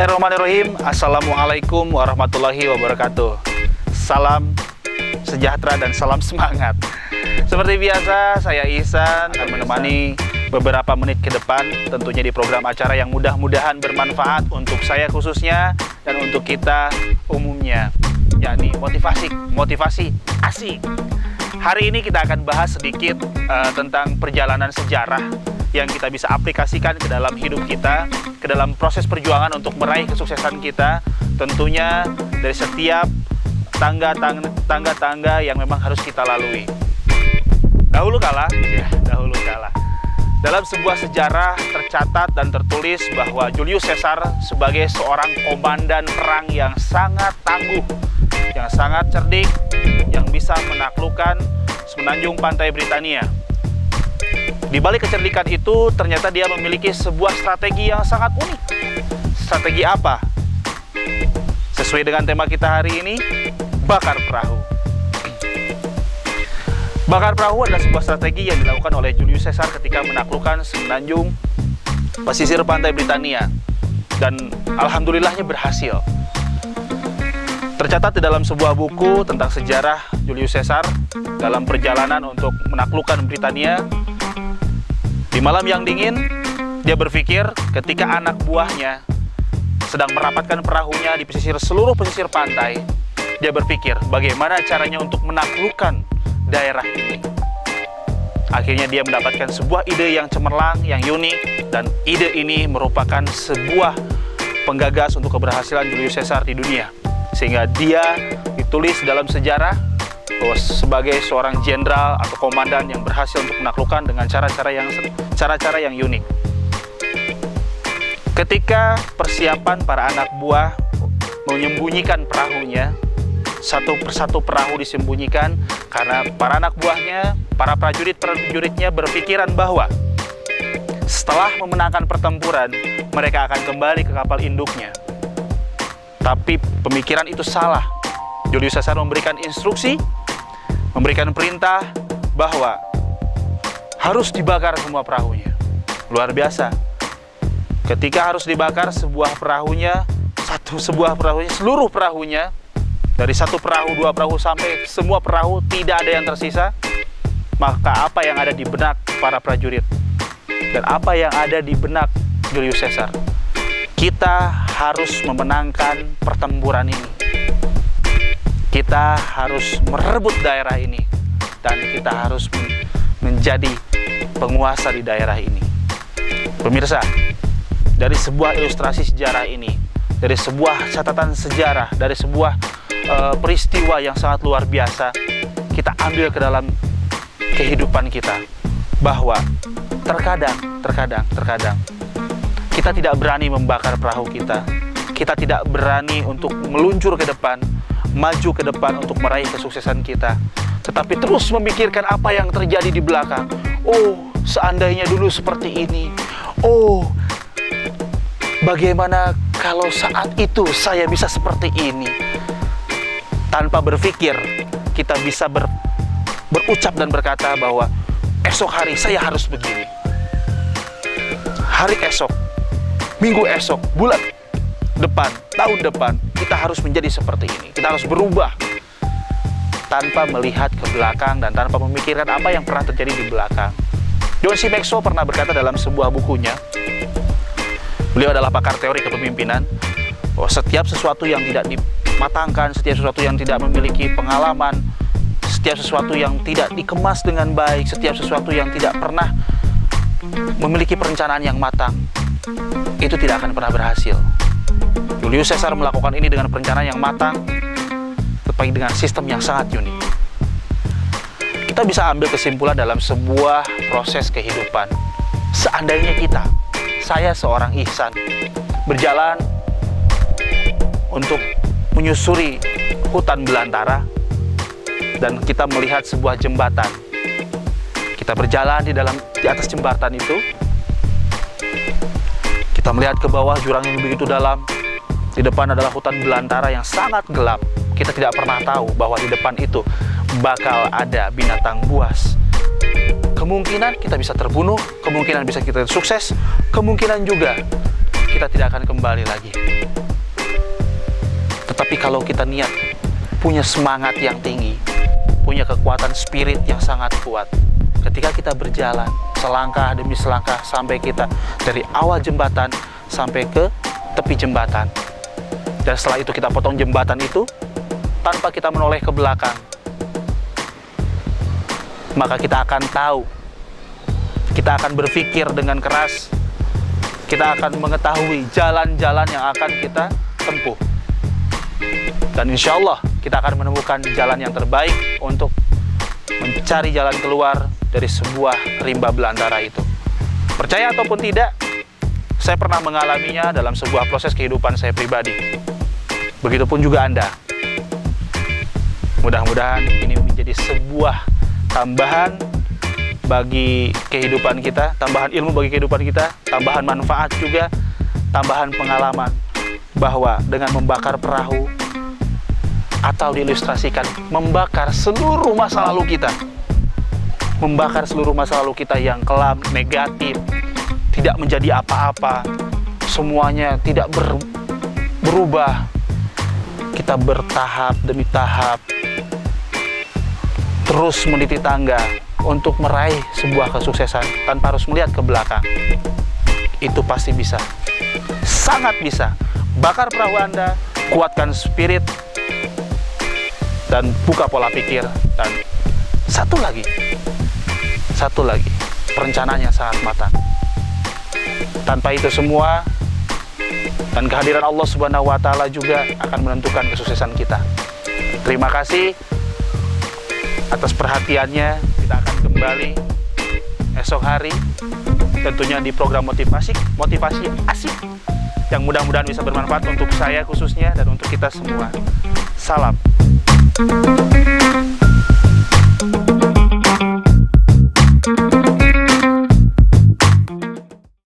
Bismillahirrahmanirrahim. Assalamualaikum warahmatullahi wabarakatuh. Salam sejahtera dan salam semangat. Seperti biasa, saya Ihsan akan menemani beberapa menit ke depan tentunya di program acara yang mudah-mudahan bermanfaat untuk saya khususnya dan untuk kita umumnya, yakni motivasi asik. Hari ini kita akan bahas sedikit tentang perjalanan sejarah yang kita bisa aplikasikan ke dalam hidup kita, ke dalam proses perjuangan untuk meraih kesuksesan kita, tentunya dari setiap tangga-tangga yang memang harus kita lalui. Dahulu kala, dalam sebuah sejarah tercatat dan tertulis bahwa Julius Caesar sebagai seorang komandan perang yang sangat tangguh, yang sangat cerdik, yang bisa menaklukkan semenanjung pantai Britania. Di balik kecerdikan itu, ternyata dia memiliki sebuah strategi yang sangat unik. Strategi apa? Sesuai dengan tema kita hari ini, bakar perahu. Bakar perahu adalah sebuah strategi yang dilakukan oleh Julius Caesar ketika menaklukkan semenanjung pesisir pantai Britania. Dan alhamdulillahnya berhasil. Tercatat di dalam sebuah buku tentang sejarah Julius Caesar dalam perjalanan untuk menaklukkan Britania. Di malam yang dingin, dia berpikir ketika anak buahnya sedang merapatkan perahunya di seluruh pesisir pantai, dia berpikir bagaimana caranya untuk menaklukkan daerah ini. Akhirnya dia mendapatkan sebuah ide yang cemerlang, yang unik, dan ide ini merupakan sebuah penggagas untuk keberhasilan Julius Caesar di dunia. Sehingga dia ditulis dalam sejarah bahwa sebagai seorang jenderal atau komandan yang berhasil untuk menaklukkan dengan cara-cara yang unik. Ketika persiapan para anak buah menyembunyikan perahunya, satu persatu perahu disembunyikan karena para anak buahnya, para prajuritnya berpikiran bahwa setelah memenangkan pertempuran, mereka akan kembali ke kapal induknya. Tapi pemikiran itu salah. Julius Caesar memberikan instruksi, memberikan perintah bahwa harus dibakar semua perahunya. Luar biasa. Ketika harus dibakar seluruh perahunya, dari satu perahu, dua perahu, sampai semua perahu, tidak ada yang tersisa. Maka apa yang ada di benak para prajurit dan apa yang ada di benak Julius Caesar? Kita harus memenangkan pertempuran ini. Kita harus merebut daerah ini dan kita harus menjadi penguasa di daerah ini. Pemirsa, dari sebuah ilustrasi sejarah ini, dari sebuah catatan sejarah, dari sebuah peristiwa yang sangat luar biasa, kita ambil ke dalam kehidupan kita bahwa terkadang kita tidak berani membakar perahu kita. Kita tidak berani untuk meluncur ke depan, maju ke depan untuk meraih kesuksesan kita, tetapi terus memikirkan apa yang terjadi di belakang. Oh, seandainya dulu seperti ini. Oh, bagaimana kalau saat itu saya bisa seperti ini. Tanpa berpikir, kita bisa berucap dan berkata bahwa esok hari saya harus begini. Hari esok, minggu esok, bulan depan, tahun depan, kita harus menjadi seperti ini. Kita harus berubah tanpa melihat ke belakang dan tanpa memikirkan apa yang pernah terjadi di belakang. John C. Maxwell pernah berkata dalam sebuah bukunya, beliau adalah pakar teori kepemimpinan, bahwa setiap sesuatu yang tidak dimatangkan, setiap sesuatu yang tidak memiliki pengalaman, setiap sesuatu yang tidak dikemas dengan baik, setiap sesuatu yang tidak pernah memiliki perencanaan yang matang, itu tidak akan pernah berhasil. Julius Caesar melakukan ini dengan perencanaan yang matang, tetapi dengan sistem yang sangat unik. Kita bisa ambil kesimpulan dalam sebuah proses kehidupan. Seandainya saya seorang Ihsan, berjalan untuk menyusuri hutan belantara, dan kita melihat sebuah jembatan. Kita berjalan di atas jembatan itu. Kita melihat ke bawah jurang yang begitu dalam. Di depan adalah hutan belantara yang sangat gelap. Kita tidak pernah tahu bahwa di depan itu bakal ada binatang buas. Kemungkinan kita bisa terbunuh, kemungkinan bisa kita sukses, kemungkinan juga kita tidak akan kembali lagi. Tetapi kalau kita niat, punya semangat yang tinggi, punya kekuatan spirit yang sangat kuat, ketika kita berjalan selangkah demi selangkah sampai kita dari awal jembatan sampai ke tepi jembatan, dan setelah itu kita potong jembatan itu tanpa kita menoleh ke belakang, maka kita akan tahu, kita akan berpikir dengan keras, kita akan mengetahui jalan-jalan yang akan kita tempuh, dan insya Allah kita akan menemukan jalan yang terbaik untuk mencari jalan keluar dari sebuah rimba belantara itu. Percaya ataupun tidak, saya pernah mengalaminya dalam sebuah proses kehidupan saya pribadi. Begitupun juga Anda. Mudah-mudahan ini menjadi sebuah tambahan bagi kehidupan kita, tambahan ilmu bagi kehidupan kita, tambahan manfaat juga, tambahan pengalaman, bahwa dengan membakar perahu, atau diilustrasikan membakar seluruh masa lalu kita, membakar seluruh masa lalu kita yang kelam, negatif, tidak menjadi apa-apa, semuanya tidak berubah. Kita bertahap demi tahap terus meniti tangga untuk meraih sebuah kesuksesan tanpa harus melihat ke belakang. Itu pasti bisa, sangat bisa. Bakar perahu Anda, kuatkan spirit, dan buka pola pikir. Dan satu lagi, perencanaan yang sangat matang. Tanpa itu semua, dan kehadiran Allah Subhanahu wa Ta'ala juga akan menentukan kesuksesan kita. Terima kasih atas perhatiannya. Kita akan kembali esok hari, tentunya di program motivasi asik, yang mudah-mudahan bisa bermanfaat untuk saya khususnya dan untuk kita semua. Salam.